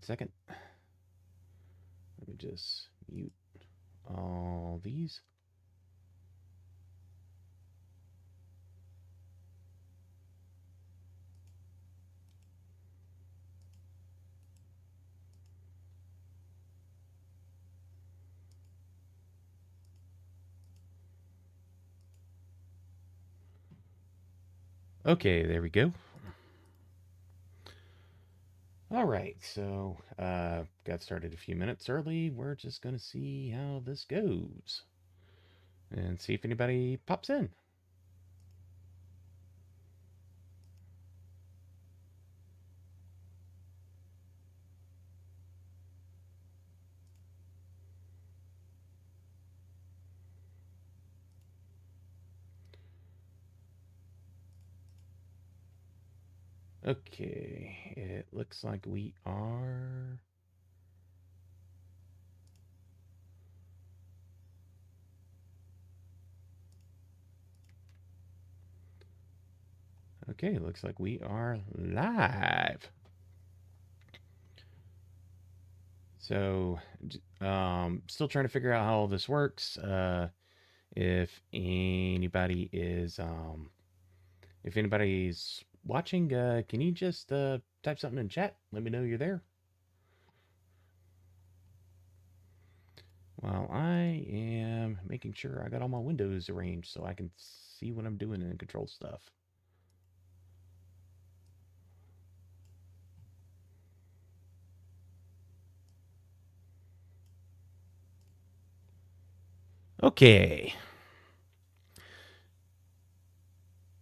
second. Let me just mute all these. Okay, there we go. All right, so got started a few minutes early. We're just going to see how this goes and see if anybody pops in. Okay, it looks like we are... Okay, looks like we are live. So, still trying to figure out how all this works. If anybody is, if anybody's watching, can you just type something in chat? Let me know you're there. While I am making sure I got all my windows arranged so I can see what I'm doing and control stuff. Okay.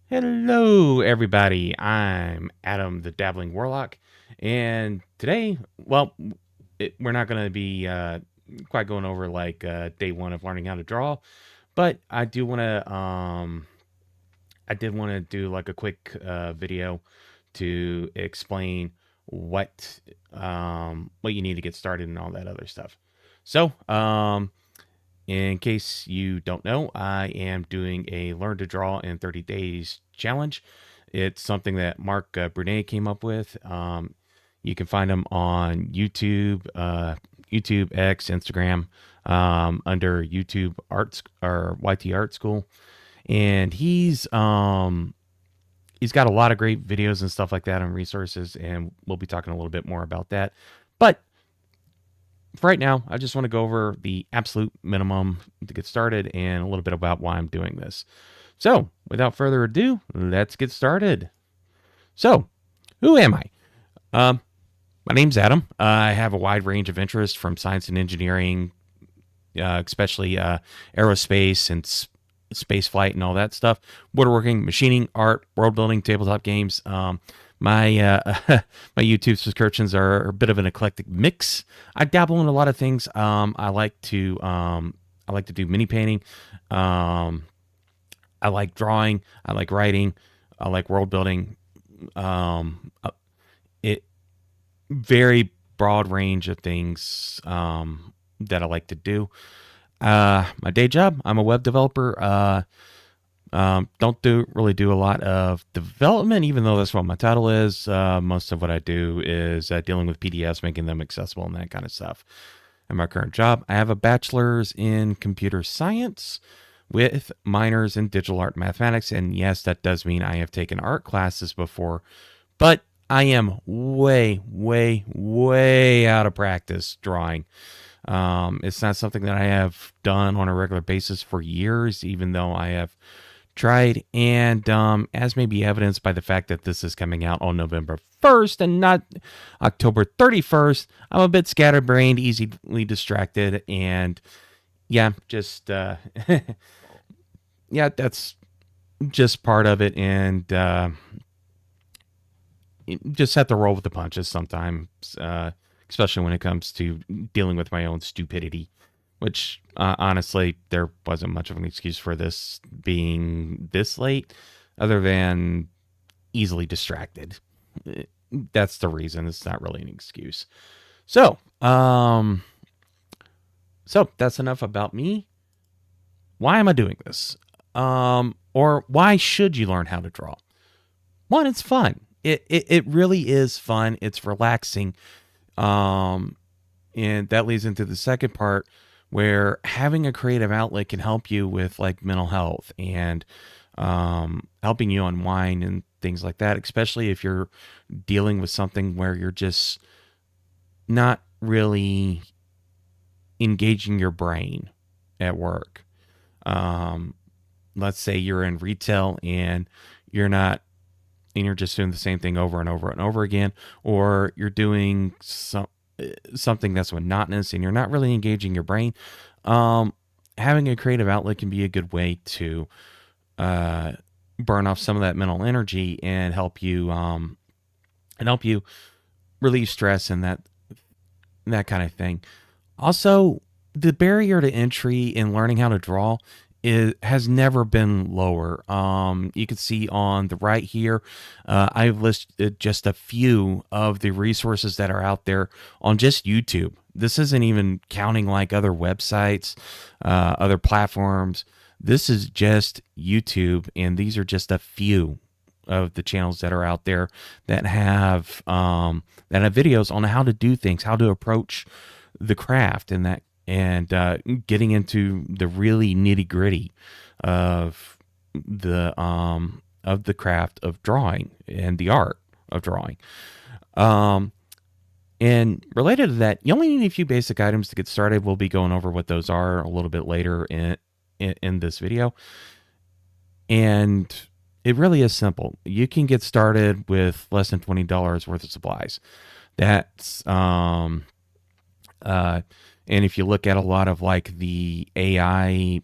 Hello, everybody. I'm Adam, the Dabbling Warlock, and today, well, we're not going to be quite going over like day one of learning how to draw, but I do want to, I did want to do like a quick video to explain what you need to get started and all that other stuff. So, in case you don't know, I am doing a Learn to Draw in 30 Days challenge. It's something that Marc Brunet came up with. You can find him on YouTube, YouTube, X, Instagram, under YouTube Arts or YT Art School, and he's got a lot of great videos and stuff like that and resources, and we'll be talking a little bit more about that. But for right now, I just want to go over the absolute minimum to get started and a little bit about why I'm doing this. So, without further ado, let's get started. So, who am I? My name's Adam. I have a wide range of interests from science and engineering, especially aerospace and space flight and all that stuff, woodworking, machining, art, world building, tabletop games. My my YouTube subscriptions are a bit of an eclectic mix. I dabble in a lot of things. I like to do mini painting. I like drawing. I like writing. I like world building. It very broad range of things that I like to do. My day job, I'm a web developer. Don't really do a lot of development, even though that's what my title is. Most of what I do is dealing with PDFs, making them accessible and that kind of stuff. In my current job, I have a bachelor's in computer science with minors in digital art and mathematics. And yes, that does mean I have taken art classes before, but I am way, way, way out of practice drawing. It's not something that I have done on a regular basis for years, even though I have tried, and as may be evidenced by the fact that this is coming out on November 1st and not October 31st, I'm a bit scatterbrained, easily distracted, and yeah, just yeah, that's just part of it, and just have to roll with the punches sometimes, especially when it comes to dealing with my own stupidity. Which, honestly, there wasn't much of an excuse for this being this late, other than easily distracted. That's the reason. It's not really an excuse. So that's enough about me. Why am I doing this? Or why should you learn how to draw? One, it's fun. It really is fun. It's relaxing. Um, and that leads into the second part where having a creative outlet can help you with like mental health and helping you unwind and things like that, especially if you're dealing with something where you're just not really engaging your brain at work. Um, let's say you're in retail and you're not, and you're just doing the same thing over and over and over again, or you're doing something that's monotonous and you're not really engaging your brain. Um, Having a creative outlet can be a good way to uh, burn off some of that mental energy and help you relieve stress and that kind of thing. Also, the barrier to entry in learning how to draw has never been lower. You can see on the right here, I've listed just a few of the resources that are out there on just YouTube. This isn't even counting like other websites, other platforms. This is just YouTube, and these are just a few of the channels that are out there that have videos on how to do things, how to approach the craft, and getting into the really nitty gritty of the craft of drawing and the art of drawing. And related to that, you only need a few basic items to get started. We'll be going over what those are a little bit later in this video. And it really is simple. You can get started with less than $20 worth of supplies. That's and if you look at a lot of like the AI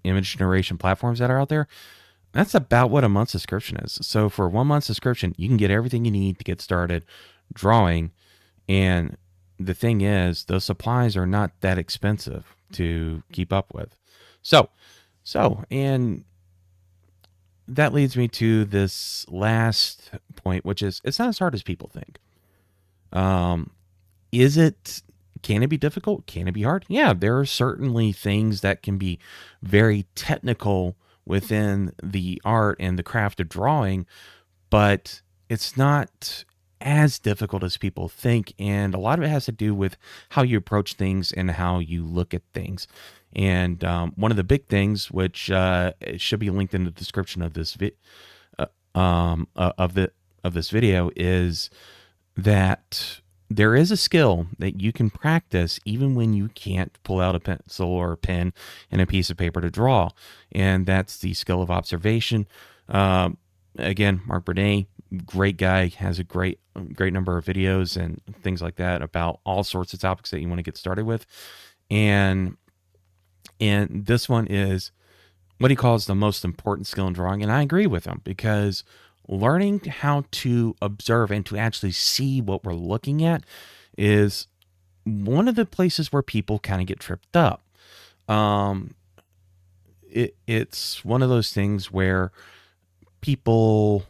image generation platforms that are out there, that's about what a month subscription is. So for 1 month subscription, you can get everything you need to get started drawing. And the thing is, those supplies are not that expensive to keep up with. And that leads me to this last point, which is it's not as hard as people think. Can it be difficult? Can it be hard? Yeah, there are certainly things that can be very technical within the art and the craft of drawing, but it's not as difficult as people think. And a lot of it has to do with how you approach things and how you look at things. And one of the big things, which should be linked in the description of this this video, is that there is a skill that you can practice even when you can't pull out a pencil or a pen and a piece of paper to draw, and that's the skill of observation. Again, Marc Brunet, great guy, has a great number of videos and things like that about all sorts of topics that you want to get started with, and this one is what he calls the most important skill in drawing, and I agree with him, because learning how to observe and to actually see what we're looking at is one of the places where people kind of get tripped up. It's one of those things where people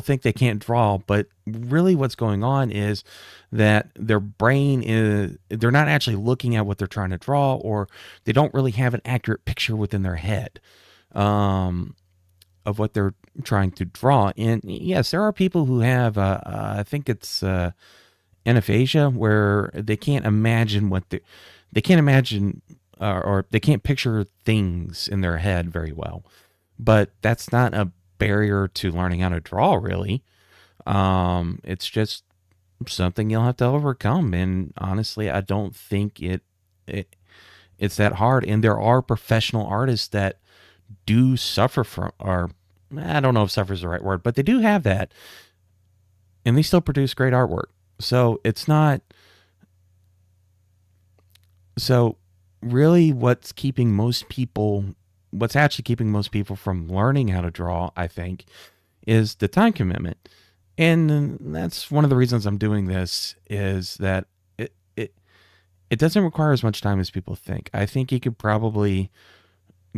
think they can't draw, but really what's going on is that their brain they're not actually looking at what they're trying to draw, or they don't really have an accurate picture within their head of what they're trying to draw. And yes, there are people who have I think it's anaphasia, where they can't imagine they can't imagine or they can't picture things in their head very well. But that's not a barrier to learning how to draw, really. It's just something you'll have to overcome. And honestly, I don't think it's that hard. And there are professional artists that do suffer from, or I don't know if suffer is the right word, but they do have that, and they still produce great artwork. So it's not. So really, what's actually keeping most people from learning how to draw, I think, is the time commitment. And that's one of the reasons I'm doing this, is that it doesn't require as much time as people think. I think you could probably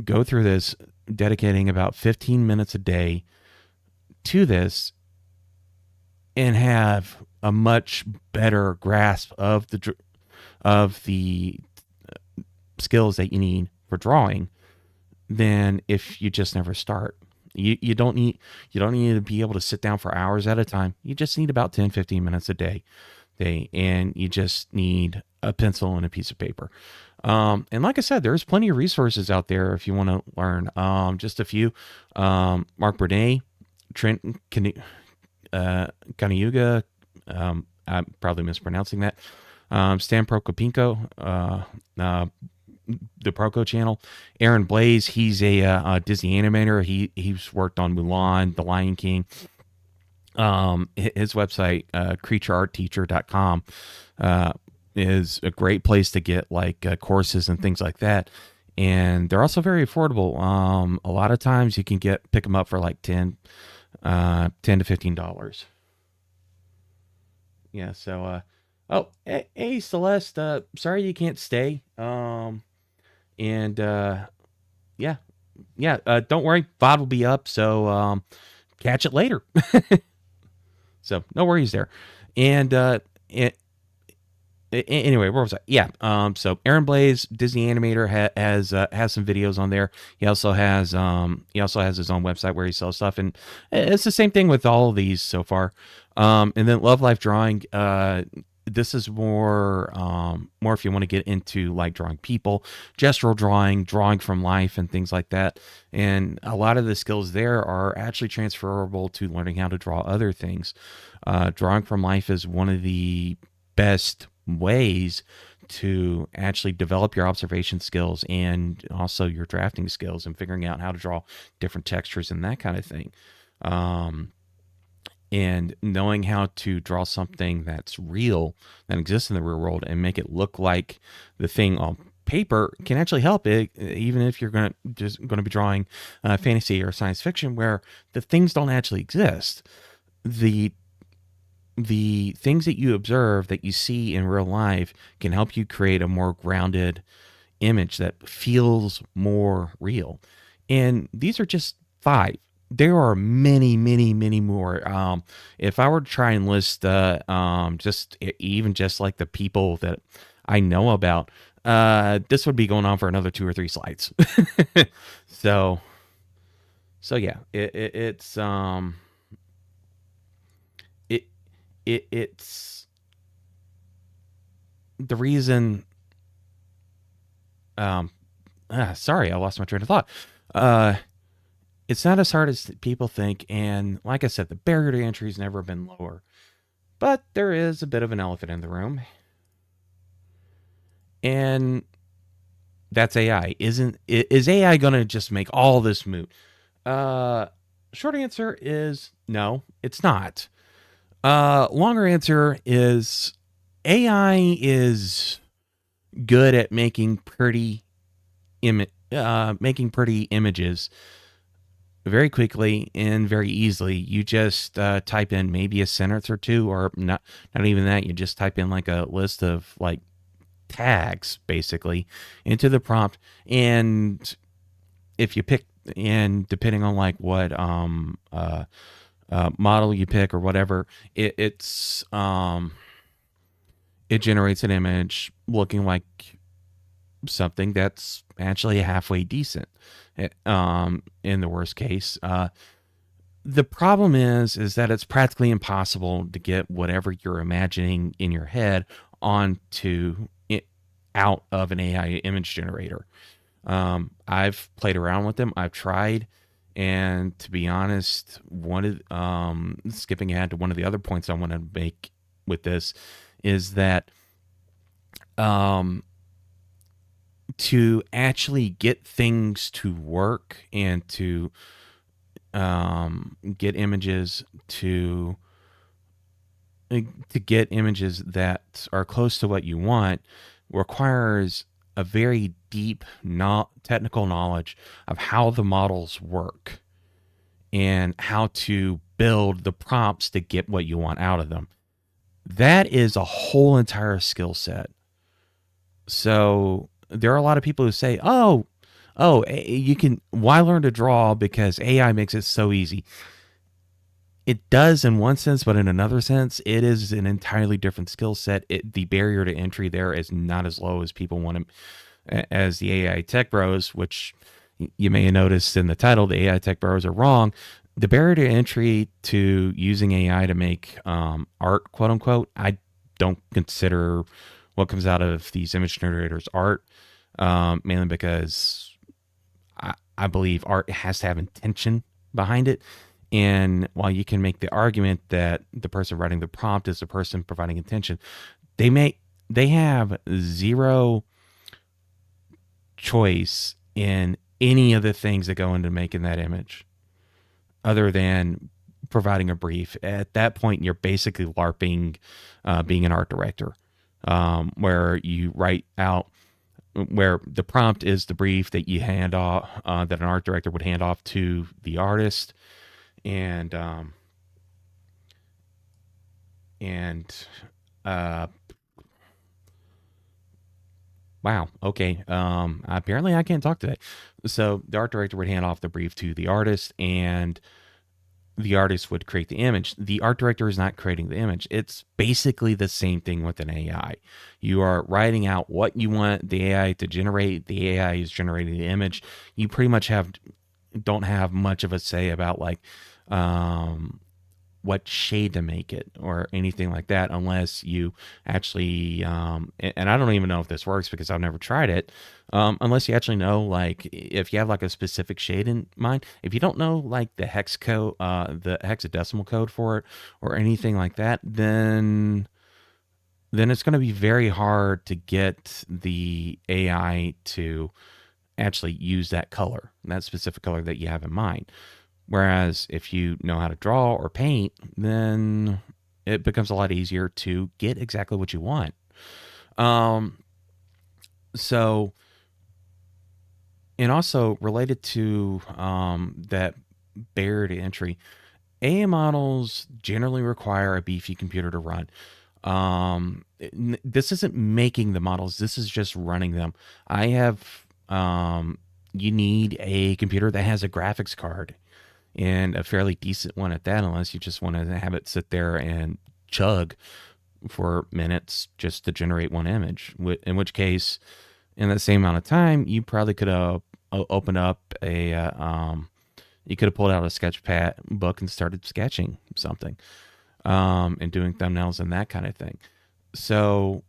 go through this dedicating about 15 minutes a day to this and have a much better grasp of the skills that you need for drawing than if you just never start. You don't need to be able to sit down for hours at a time. You just need about 10-15 minutes a day, and you just need a pencil and a piece of paper. And like I said, there's plenty of resources out there if you want to learn. Just a few. Marc Brunet, Trent Kanayuga. I'm probably mispronouncing that. Stan Prokopinko, the Proco channel. Aaron Blaze, he's a Disney animator. He's worked on Mulan, The Lion King. His website, creatureartteacher.com, is a great place to get like courses and things like that. And they're also very affordable. A lot of times you can pick them up for like $10 to $15. Yeah. So, hey, Celeste, sorry you can't stay. And yeah, don't worry, VOD will be up. So, catch it later. So no worries there. And, anyway, where was I? Yeah. So Aaron Blaze, Disney animator, has some videos on there. He also has his own website where he sells stuff, and it's the same thing with all of these so far. And then Love Life Drawing. This is more if you want to get into like drawing people, gestural drawing from life, and things like that. And a lot of the skills there are actually transferable to learning how to draw other things. Drawing from life is one of the best ways to actually develop your observation skills and also your drafting skills and figuring out how to draw different textures and that kind of thing. And knowing how to draw something that's real, that exists in the real world, and make it look like the thing on paper can actually help it, even if you're going to be drawing fantasy or science fiction where the things don't actually exist. The things that you observe, that you see in real life, can help you create a more grounded image that feels more real. And these are just 5. There are many, many, many more. If I were to try and list just like the people that I know about, this would be going on for another 2 or 3 slides. So yeah, it's the reason. Sorry, I lost my train of thought. It's not as hard as people think, and like I said, the barrier to entry has never been lower. But there is a bit of an elephant in the room, and that's AI. Is AI going to just make all this moot? Short answer is no, it's not. Longer answer is AI is good at making pretty images very quickly and very easily. You just type in maybe a sentence or two, or not even that. You just type in like a list of like tags basically into the prompt, and if you pick, and depending on like what model you pick or whatever, it generates an image looking like something that's actually halfway decent. In the worst case, the problem is that it's practically impossible to get whatever you're imagining in your head onto it out of an AI image generator. I've played around with them. I've tried. And to be honest, skipping ahead to one of the other points I want to make with this is that to actually get things to work and to get images that are close to what you want requires a very deep technical knowledge of how the models work and how to build the prompts to get what you want out of them. That is a whole entire skill set. So there are a lot of people who say, why learn to draw because AI makes it so easy. It does in one sense, but in another sense, it is an entirely different skill set. The barrier to entry there is not as low as people want to, as the AI tech bros, which, you may have noticed in the title, the AI tech bros are wrong. The barrier to entry to using AI to make art, quote unquote, I don't consider what comes out of these image generators art, mainly because I believe art has to have intention behind it. And while you can make the argument that the person writing the prompt is the person providing intention, they have zero choice in any of the things that go into making that image other than providing a brief. At that point, you're basically LARPing being an art director, where you write out, where the prompt is the brief that you hand off, that an art director would hand off to the artist. And wow, okay. Apparently I can't talk today. So the art director would hand off the brief to the artist, and the artist would create the image. The art director is not creating the image. It's basically the same thing with an AI. You are writing out what you want the AI to generate. The AI is generating the image. You pretty much don't have much of a say about like what shade to make it or anything like that, unless you actually and I don't even know if this works because I've never tried it, unless you actually know, like, if you have like a specific shade in mind. If you don't know like the hex code, the hexadecimal code for it or anything like that, then it's going to be very hard to get the AI to actually use that color, that specific color that you have in mind. Whereas if you know how to draw or paint, then it becomes a lot easier to get exactly what you want. So, and also related to that barrier to entry, AI models generally require a beefy computer to run. This isn't making the models, this is just running them. I have, you need a computer that has a graphics card, and a fairly decent one at that, unless you just want to have it sit there and chug for minutes just to generate one image. In which case, in that same amount of time, you probably could have opened up you could have pulled out a sketch pad book and started sketching something, and doing thumbnails and that kind of thing. So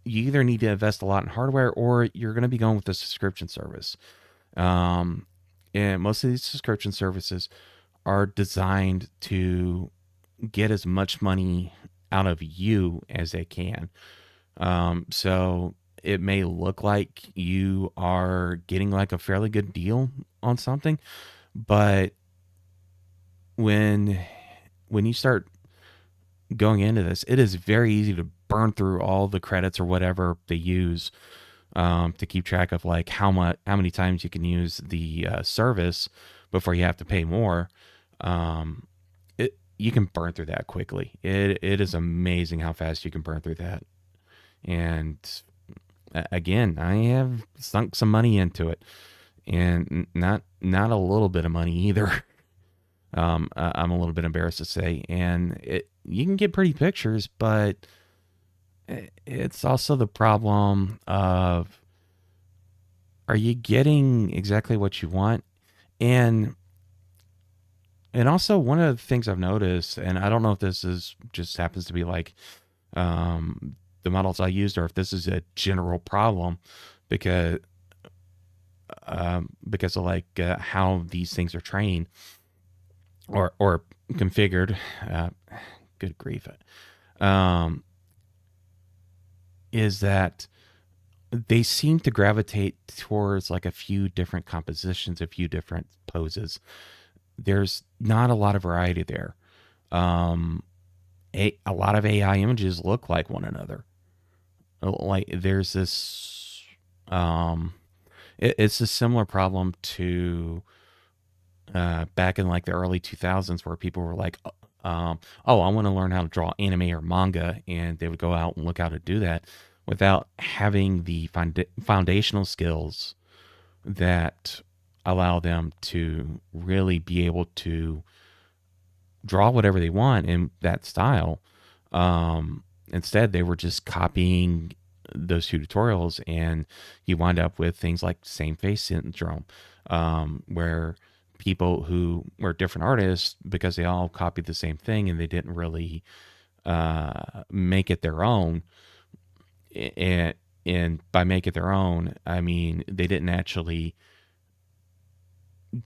you either need to invest a lot in hardware, or you're going to be going with a subscription service. And most of these subscription services are designed to get as much money out of you as they can. So it may look like you are getting like a fairly good deal on something, but when you start going into this, it is very easy to burn through all the credits or whatever they use to keep track of like how many times you can use the service before you have to pay more. You can burn through that quickly. It is amazing how fast you can burn through that. And again, I have sunk some money into it, and not a little bit of money either. I'm a little bit embarrassed to say, and you can get pretty pictures, but it's also the problem of, are you getting exactly what you want? And also, one of the things I've noticed, and I don't know if this is just happens to be like the models I used, or if this is a general problem, because of like how these things are trained or configured. Good grief. Is that they seem to gravitate towards like a few different compositions, a few different poses. There's not a lot of variety there. A lot of AI images look like one another. Like there's this, it's a similar problem to back in like the early 2000s, where people were like, oh, I want to learn how to draw anime or manga, and they would go out and look how to do that without having the foundational skills that allow them to really be able to draw whatever they want in that style. Instead, they were just copying those two tutorials, and you wind up with things like same face syndrome, where people who were different artists, because they all copied the same thing and they didn't really make it their own. And by make it their own, I mean they didn't actually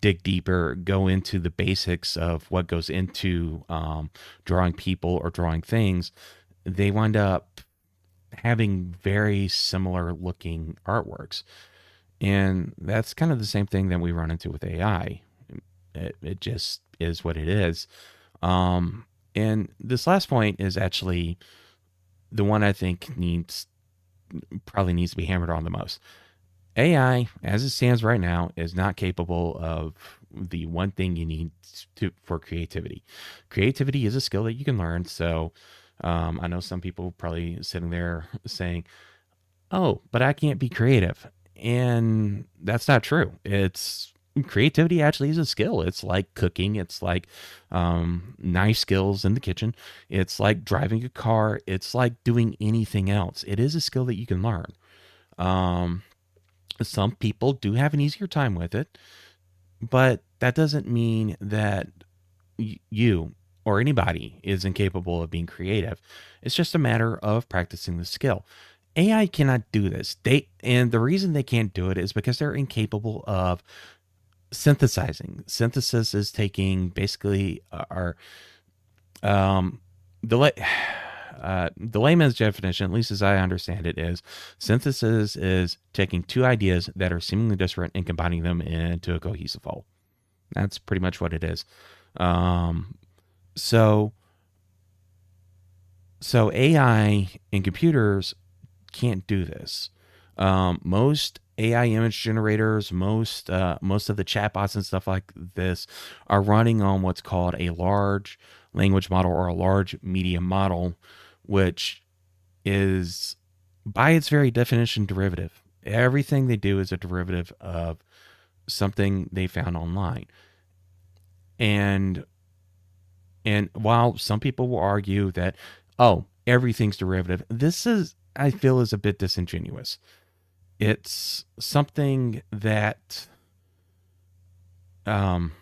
dig deeper, go into the basics of what goes into drawing people or drawing things. They wind up having very similar looking artworks. And that's kind of the same thing that we run into with AI. It just is what it is. And this last point is actually the one I think probably needs to be hammered on the most. AI, as it stands right now, is not capable of the one thing you need for creativity. Creativity is a skill that you can learn. So I know some people probably sitting there saying, "Oh, but I can't be creative," and that's not true. Creativity actually is a skill. It's like cooking. It's like knife skills in the kitchen. It's like driving a car. It's like doing anything else. It is a skill that you can learn. Some people do have an easier time with it, but that doesn't mean that you or anybody is incapable of being creative. It's just a matter of practicing the skill. AI cannot do this. And the reason they can't do it is because they're incapable of synthesizing. Synthesis is taking basically the layman's definition, at least as I understand it, is synthesis is taking two ideas that are seemingly different and combining them into a cohesive whole. That's pretty much what it is. So AI and computers can't do this. Most AI image generators, most of the chatbots and stuff like this are running on what's called a large language model or a large media model, which is by its very definition derivative. Everything they do is a derivative of something they found online. And while some people will argue that, oh, everything's derivative, this is, I feel, is a bit disingenuous. It's something that when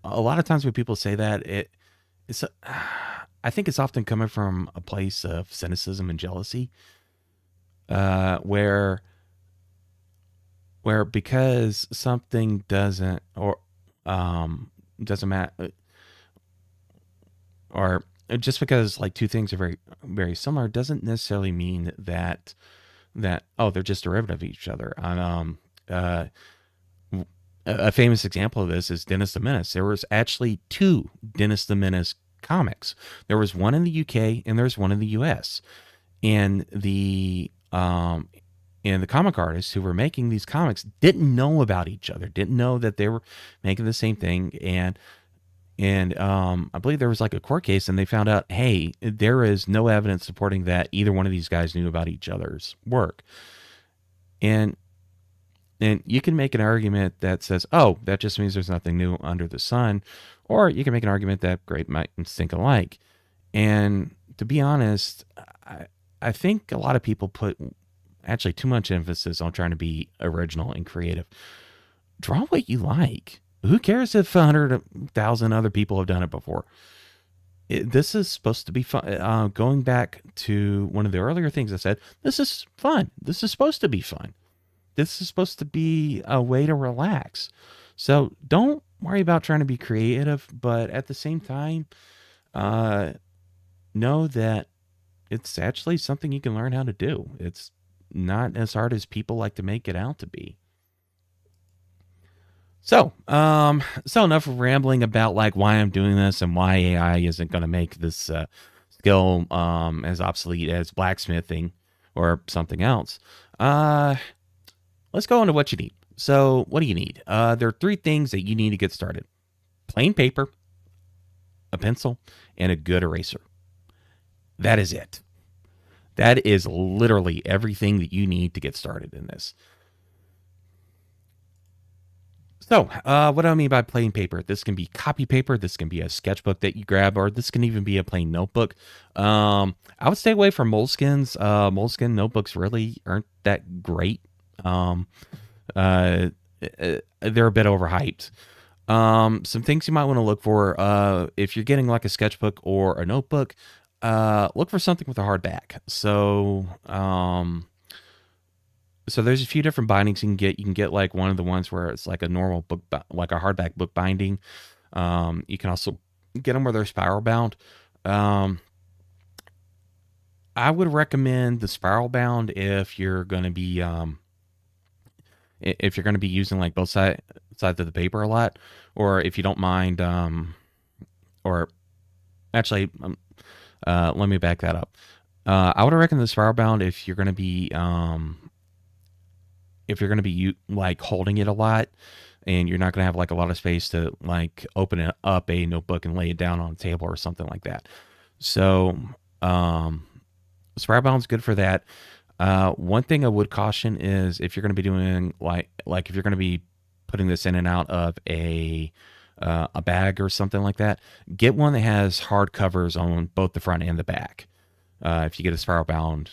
a lot of times when people say that, I think it's often coming from a place of cynicism and jealousy, where because something doesn't matter, or just because like two things are very, very similar doesn't necessarily mean that they're just derivative of each other. A famous example of this is Dennis the Menace. There was actually two Dennis the Menace comics. There was one in the UK and there's one in the US. And the comic artists who were making these comics didn't know about each other, didn't know that they were making the same thing. And I believe there was like a court case, and they found out, hey, there is no evidence supporting that either one of these guys knew about each other's work. And you can make an argument that says, oh, that just means there's nothing new under the sun. Or you can make an argument that great minds think alike. And to be honest, I think a lot of people put actually too much emphasis on trying to be original and creative. Draw what you like. Who cares if 100,000 other people have done it before? This is supposed to be fun. Going back to one of the earlier things I said, this is fun. This is supposed to be fun. This is supposed to be a way to relax. So don't worry about trying to be creative, but at the same time, know that it's actually something you can learn how to do. It's not as hard as people like to make it out to be. So enough rambling about like why I'm doing this and why AI isn't going to make this skill as obsolete as blacksmithing or something else. Let's go into what you need. So what do you need? There are three things that you need to get started: plain paper, a pencil, and a good eraser. That is it. That is literally everything that you need to get started in this. What do I mean by plain paper? This can be copy paper. This can be a sketchbook that you grab, or this can even be a plain notebook. I would stay away from moleskins. Moleskin notebooks really aren't that great. Um, uh, they're a bit overhyped. Some things you might want to look for, if you're getting like a sketchbook or a notebook, look for something with a hard back. So there's a few different bindings you can get. You can get like one of the ones where it's like a normal book, like a hardback book binding. You can also get them where they're spiral bound. Um, I would recommend the spiral bound if you're going to be if you're going to be using like both sides of the paper a lot, or if you don't mind, or actually, let me back that up. I would recommend the spiral bound if you're going to be like holding it a lot, and you're not going to have like a lot of space to like open it up a notebook and lay it down on a table or something like that. So, um, spiral bound is good for that. One thing I would caution is if you're going to be doing like if you're going to be putting this in and out of a bag or something like that, get one that has hard covers on both the front and the back. If you get a spiral bound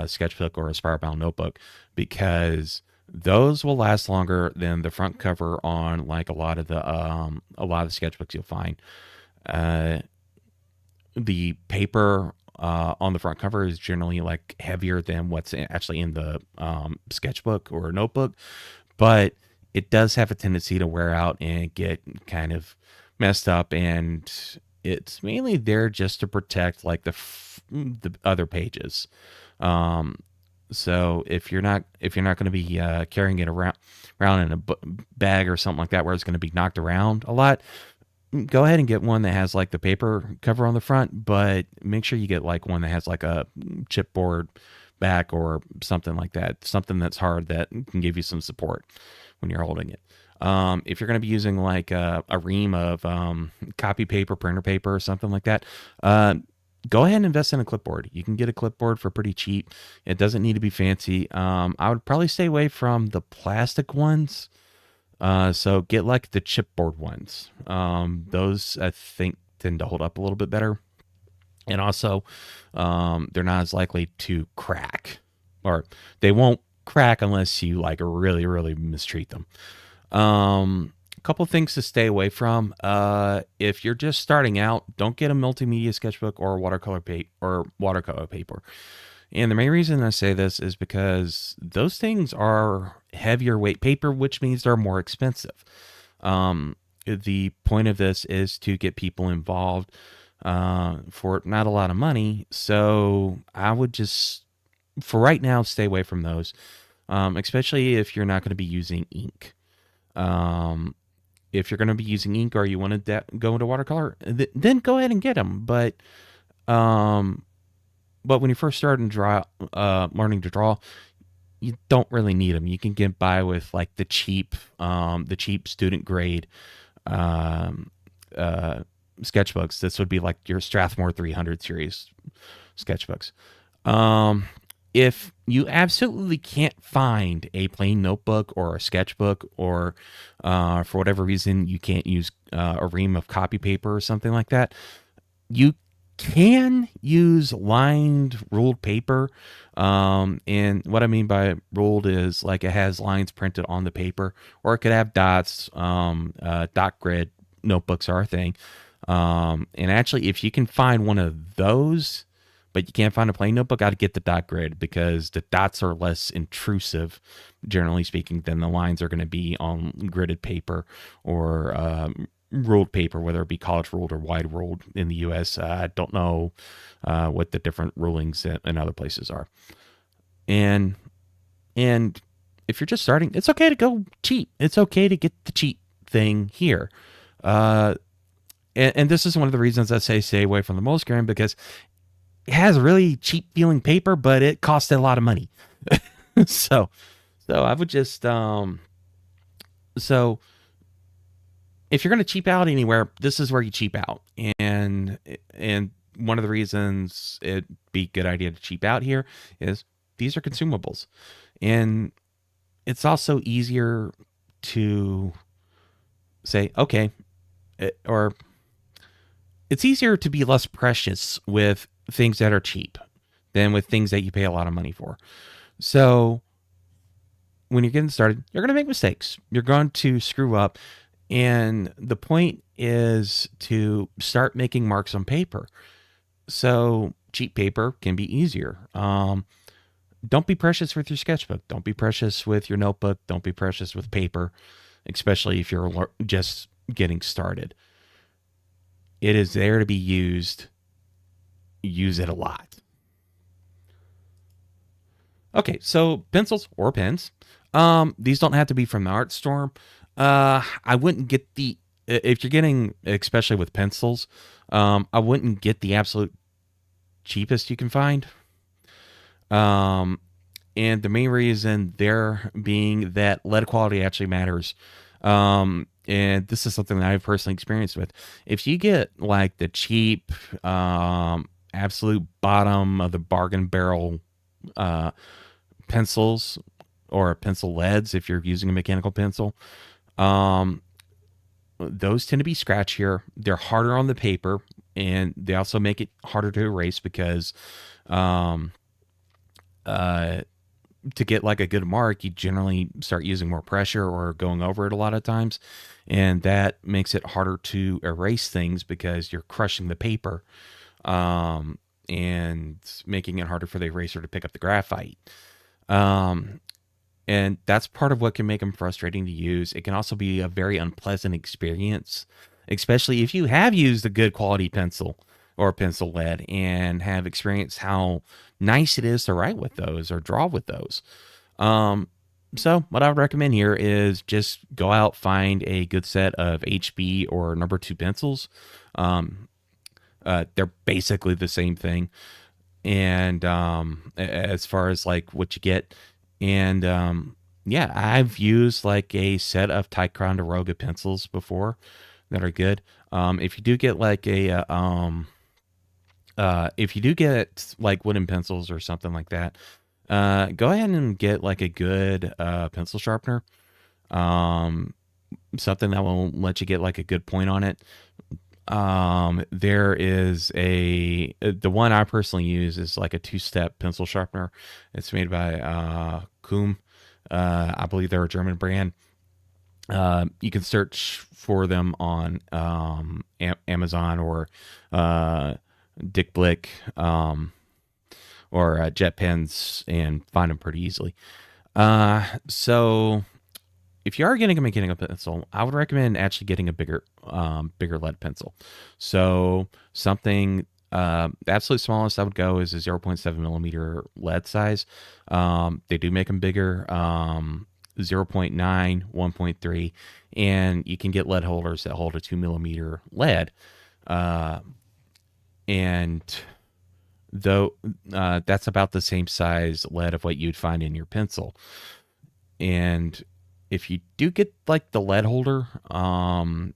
sketchbook or a spiral bound notebook, because those will last longer than the front cover on like a lot of sketchbooks you'll find. Uh, the paper on the front cover is generally like heavier than what's actually in the sketchbook or notebook, but it does have a tendency to wear out and get kind of messed up, and it's mainly there just to protect like the other pages. Um, so if you're not going to be carrying it around in a bag or something like that where it's going to be knocked around a lot, go ahead and get one that has like the paper cover on the front, but make sure you get like one that has like a chipboard back or something like that, something that's hard that can give you some support when you're holding it. If you're going to be using like a ream of copy paper, printer paper, or something like that, go ahead and invest in a clipboard. You can get a clipboard for pretty cheap. It doesn't need to be fancy. I would probably stay away from the plastic ones. So get like the chipboard ones. Those I think tend to hold up a little bit better. And also, they're not as likely to crack, or they won't crack unless you like really, really mistreat them. A couple things to stay away from. If you're just starting out, don't get a multimedia sketchbook or watercolor paper. And the main reason I say this is because those things are heavier weight paper, which means they're more expensive. The point of this is to get people involved for not a lot of money. So I would just, for right now, stay away from those, especially if you're not going to be using ink. If you're going to be using ink or you want to go into watercolor, then go ahead and get them. But when you first start learning to draw, you don't really need them. You can get by with like the cheap student grade um, sketchbooks. This would be like your Strathmore 300 series sketchbooks. If you absolutely can't find a plain notebook or a sketchbook, or for whatever reason you can't use a ream of copy paper or something like that, you can use lined ruled paper. And what I mean by ruled is like it has lines printed on the paper, or it could have dots. Dot grid notebooks are a thing. And actually, if you can find one of those, but you can't find a plain notebook, I'd get the dot grid, because the dots are less intrusive, generally speaking, than the lines are going to be on gridded paper or ruled paper, whether it be college ruled or wide ruled in the U.S. I don't know what the different rulings in other places are. And if you're just starting, it's okay to go cheap. It's okay to get the cheap thing here. And this is one of the reasons I say stay away from the Moleskine, because it has really cheap feeling paper, but it costs a lot of money. so I would just so if you're going to cheap out anywhere, this is where you cheap out. And one of the reasons it'd be a good idea to cheap out here is these are consumables, and it's also easier to say, okay, or it's easier to be less precious with things that are cheap than with things that you pay a lot of money for. So when you're getting started, you're going to make mistakes. You're going to screw up. And the point is to start making marks on paper. So cheap paper can be easier. Don't be precious with your sketchbook. Don't be precious with your notebook. Don't be precious with paper, especially if you're just getting started. It is there to be used. Use it a lot. Okay, so pencils or pens. These don't have to be from the art store. I wouldn't get if you're getting, especially with pencils, I wouldn't get the absolute cheapest you can find. And the main reason there being that lead quality actually matters. And this is something that I've personally experienced with. If you get like the cheap, absolute bottom of the bargain barrel pencils or pencil leads, if you're using a mechanical pencil, those tend to be scratchier. They're harder on the paper, and they also make it harder to erase because to get like a good mark, you generally start using more pressure or going over it a lot of times. And that makes it harder to erase things because you're crushing the paper and making it harder for the eraser to pick up the graphite. And that's part of what can make them frustrating to use. It can also be a very unpleasant experience, especially if you have used a good quality pencil or pencil lead and have experienced how nice it is to write with those or draw with those. So what I would recommend here is just go out, find a good set of HB or number 2 pencils. They're basically the same thing. And as far as like what you get, and yeah, I've used like a set of Ticonderoga pencils before that are good. If you do get like if you do get like wooden pencils or something like that, go ahead and get like a good pencil sharpener. Something that will let you get like a good point on it. There is the one I personally use is like a 2-step pencil sharpener. It's made by Kuhm. I believe they're a German brand. You can search for them on Amazon or Dick Blick or Jet Pens and find them pretty easily. So if you are getting a mechanical pencil, I would recommend actually getting a bigger lead pencil. So something, the absolute smallest I would go is a 0.7 millimeter lead size. They do make them bigger, 0.9, 1.3, and you can get lead holders that hold a 2 millimeter lead. And though that's about the same size lead of what you'd find in your pencil. And if you do get like the lead holder, I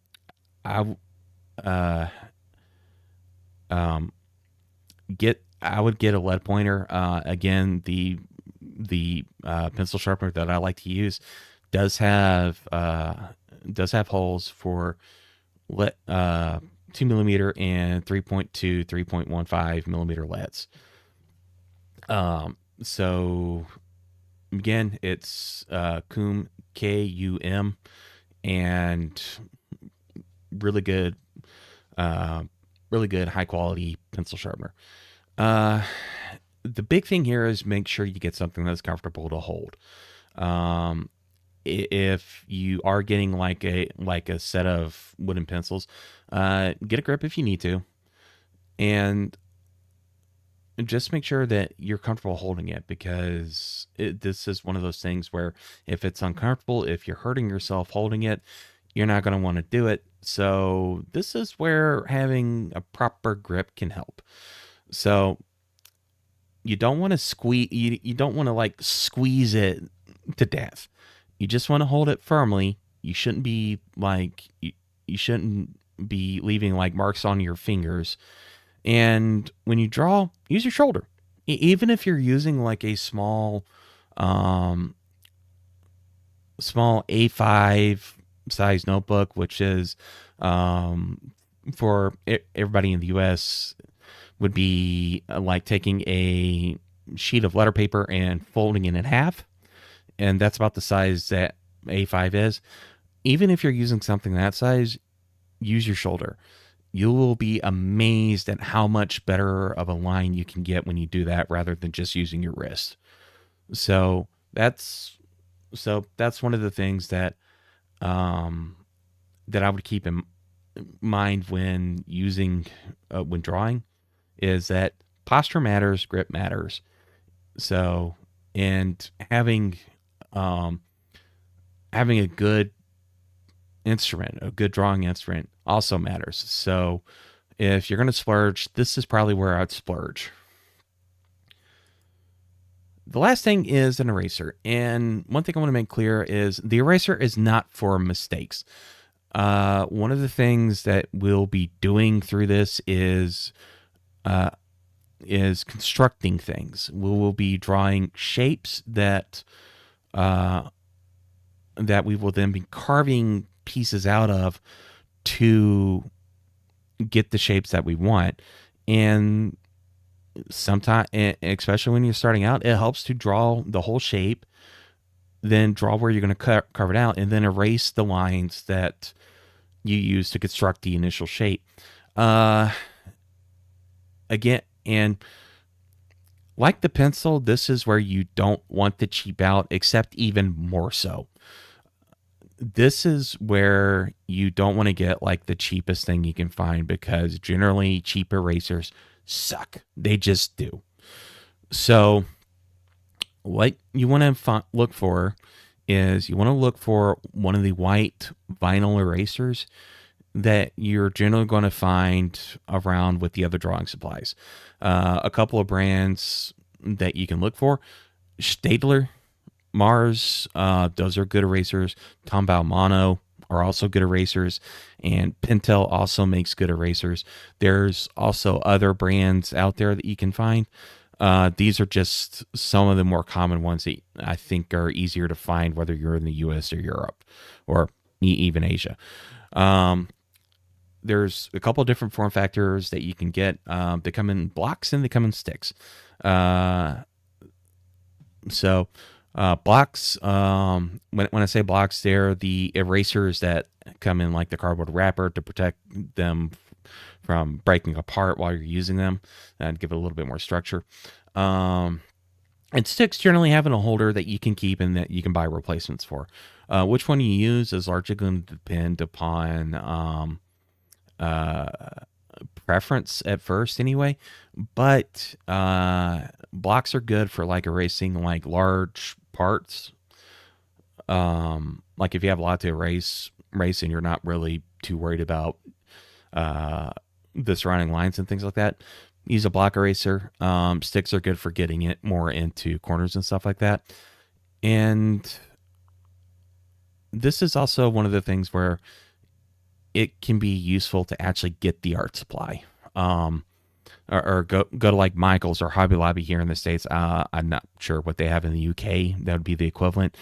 would get a lead pointer. Again, the pencil sharpener that I like to use does have holes for 2 millimeter and 3.2, 3.15 millimeter leads. So again, it's Kuhm, K-U-M, and really good high quality pencil sharpener. The big thing here is make sure you get something that's comfortable to hold. If you are getting like a set of wooden pencils, get a grip if you need to, and just make sure that you're comfortable holding it, because this is one of those things where if it's uncomfortable, if you're hurting yourself holding it, you're not going to want to do it. So this is where having a proper grip can help. So you don't want to squeeze, you don't want to like squeeze it to death. You just want to hold it firmly. You shouldn't be like, you shouldn't be leaving like marks on your fingers. And when you draw, use your shoulder. Even if you're using like a small A5 size notebook, which is for everybody in the US would be like taking a sheet of letter paper and folding it in half. And that's about the size that A5 is. Even if you're using something that size, use your shoulder. You will be amazed at how much better of a line you can get when you do that rather than just using your wrist. So that's that's one of the things that um, that I would keep in mind when drawing is that posture matters, grip matters. So, and um, having a good instrument, a good drawing instrument, also matters. So, if you're going to splurge, this is probably where I'd splurge. The last thing is an eraser. And one thing I want to make clear is the eraser is not for mistakes. One of the things that we'll be doing through this uh, is constructing things. We will be drawing shapes that we will then be carving pieces out of to get the shapes that we want. And sometimes, especially when you're starting out, it helps to draw the whole shape, then draw where you're going to carve it out, and then erase the lines that you use to construct the initial shape. Again, and like the pencil, this is where you don't want to cheap out, except even more so. This is where you don't want to get like the cheapest thing you can find, because generally cheap erasers suck. They just do. So what you want to look for is you want to look for one of the white vinyl erasers that you're generally going to find around with the other drawing supplies. A couple of brands that you can look for: Staedtler, Mars, those are good erasers. Tombow Mono are also good erasers, and Pentel also makes good erasers. There's also other brands out there that you can find. These are just some of the more common ones that I think are easier to find, whether you're in the US or Europe or even Asia. There's a couple of different form factors that you can get. They come in blocks and they come in sticks. So blocks, when I say blocks, they're the erasers that come in like the cardboard wrapper to protect them from breaking apart while you're using them and give it a little bit more structure. And sticks generally having a holder that you can keep and that you can buy replacements for. Which one you use is largely going to depend upon preference at first anyway, but blocks are good for like erasing like large parts. Like if you have a lot to erase and you're not really too worried about the surrounding lines and things like that, use a block eraser. Sticks are good for getting it more into corners and stuff like that. And this is also one of the things where it can be useful to actually get the art supply. Or go to like Michael's or Hobby Lobby here in the States. I'm not sure what they have in the UK. That would be the equivalent.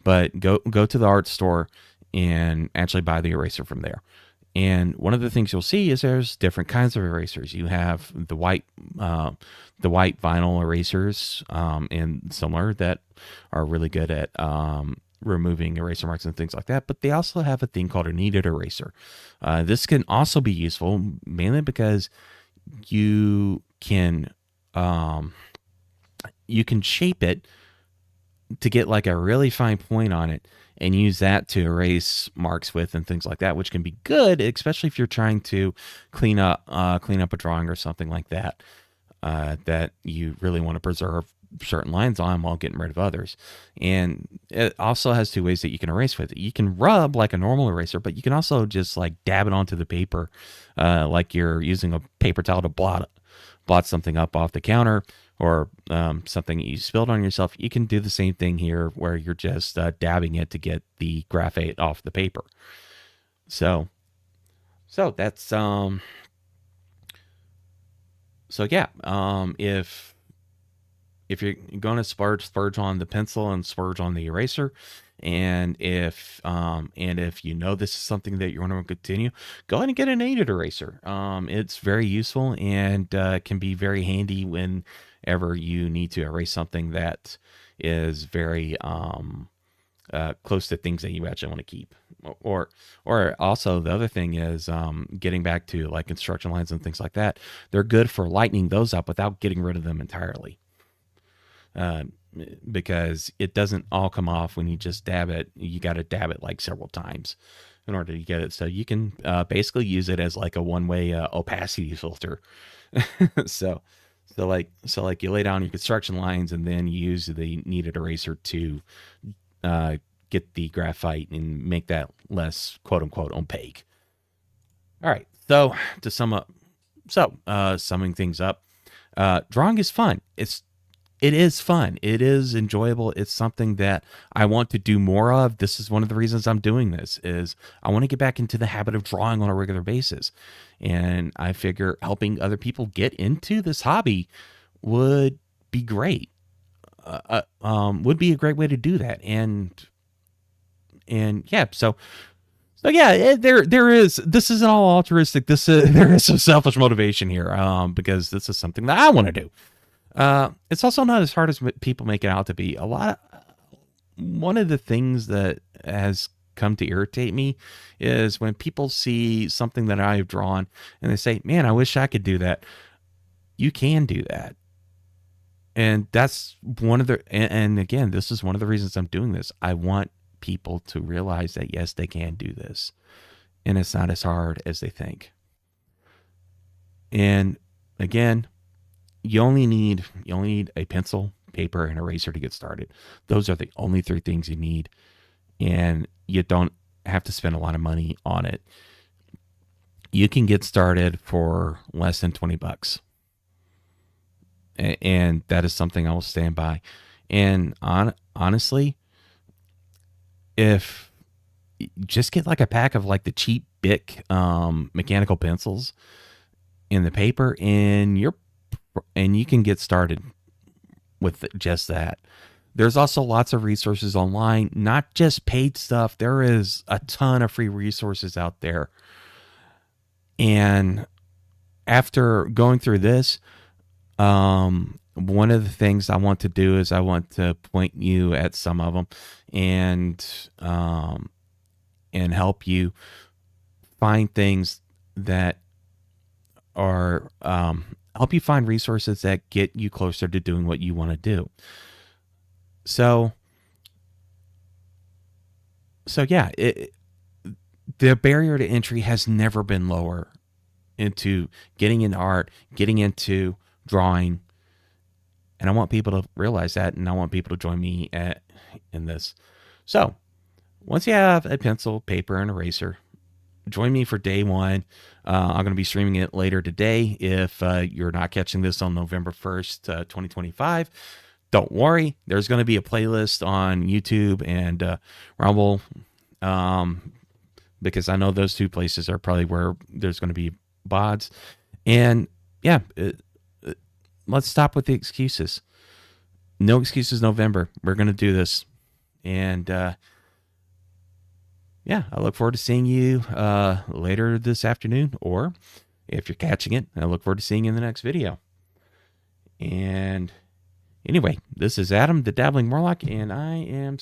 But go to the art store and actually buy the eraser from there. And one of the things you'll see is there's different kinds of erasers. You have the white vinyl erasers and similar that are really good at removing eraser marks and things like that. But they also have a thing called a kneaded eraser. This can also be useful mainly because you can shape it to get like a really fine point on it and use that to erase marks with and things like that, which can be good, especially if you're trying to clean up a drawing or something like that, that you really want to preserve certain lines on while getting rid of others. And it also has two ways that you can erase with it. You can rub like a normal eraser, but you can also just like dab it onto the paper, like you're using a paper towel to blot something up off the counter, or something you spilled on yourself. You can do the same thing here where you're just dabbing it to get the graphite off the paper. So that's so yeah, if if you're going to splurge on the pencil and splurge on the eraser, and if you know this is something that you want to continue, go ahead and get a kneaded eraser. It's very useful and can be very handy whenever you need to erase something that is very close to things that you actually want to keep. Or also the other thing is getting back to like instruction lines and things like that. They're good for lightening those up without getting rid of them entirely. Uh, because it doesn't all come off when you just dab it. You got to dab it like several times in order to get it. So you can basically use it as like a one-way opacity filter. so like you lay down your construction lines and then you use the kneaded eraser to get the graphite and make that less quote unquote opaque. All right. So to sum up, summing things up, drawing is fun. It is fun. It is enjoyable. It's something that I want to do more of. This is one of the reasons I'm doing this is I want to get back into the habit of drawing on a regular basis. And I figure helping other people get into this hobby would be great. Would be a great way to do that. And yeah, so yeah, there is, this isn't all altruistic. There is some selfish motivation here, because this is something that I want to do. It's also not as hard as people make it out to be. One of the things that has come to irritate me is when people see something that I've drawn and they say, man, I wish I could do that. You can do that. And that's and again, this is one of the reasons I'm doing this. I want people to realize that yes, they can do this. And it's not as hard as they think. And again, you only need a pencil, paper, and eraser to get started. Those are the only 3 things you need. And you don't have to spend a lot of money on it. You can get started for less than $20. And that is something I will stand by. And honestly, if just get like a pack of like the cheap Bic mechanical pencils in the paper, and you can get started with just that. There's also lots of resources online, not just paid stuff. There is a ton of free resources out there. And after going through this, one of the things I want to do is I want to point you at some of them and help you find things that are, help you find resources that get you closer to doing what you want to do. So yeah, the barrier to entry has never been lower into getting into art, getting into drawing. And I want people to realize that, and I want people to join me in this. So once you have a pencil, paper, and eraser, join me for day 1. I'm going to be streaming it later today. If you're not catching this on November 1st, 2025, don't worry. There's going to be a playlist on YouTube and Rumble, because I know those 2 places are probably where there's going to be VODs. And yeah, let's stop with the excuses. No excuses November. We're going to do this. And yeah, I look forward to seeing you later this afternoon, or if you're catching it, I look forward to seeing you in the next video. And anyway, this is Adam, the Dabbling Warlock, and I am